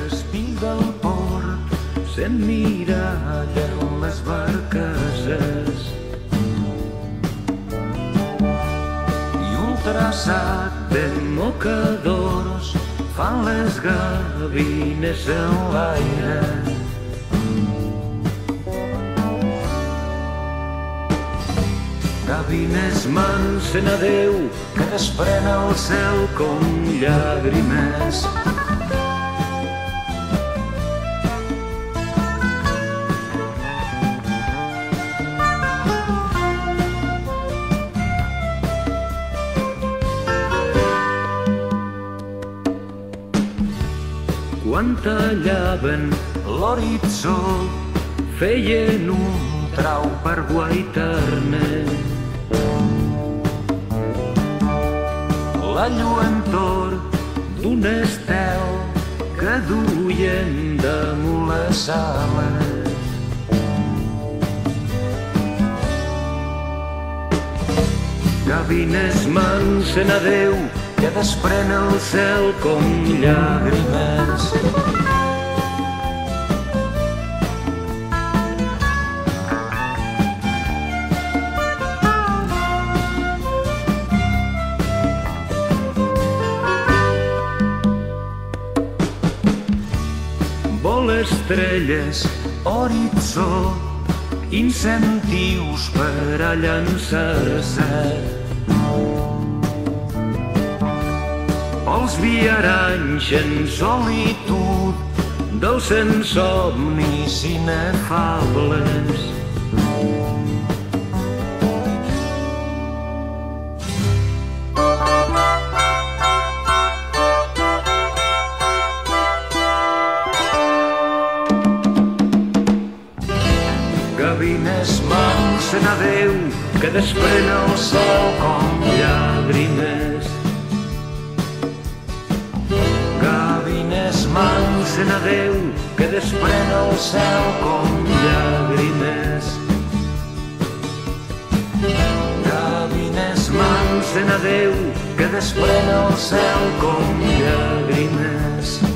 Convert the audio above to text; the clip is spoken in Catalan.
espill del port sent miralla en les barcases i un traçat de mocadors fan les gavines en l'aire. Gavines mansen a Déu que desprèn el cel com llàgrimes. Quan tallaven l'horitzó feien un trau per guaitar-ne. La lluentor d'un estel que duien damunt les ales. Gavines mansen a Déu que desprèn el cel com llàgrimes. Vol estrelles, horitzó, incentius per a llançar-se. Els viaranys en solitud dolcen somnis inefables. Gavines mansen a Déu que desprèn el cel com llàgrimes. Gavines mansen a Déu que desprèn el cel com llàgrimes. Gavines mansen a Déu que desprèn el cel com llàgrimes.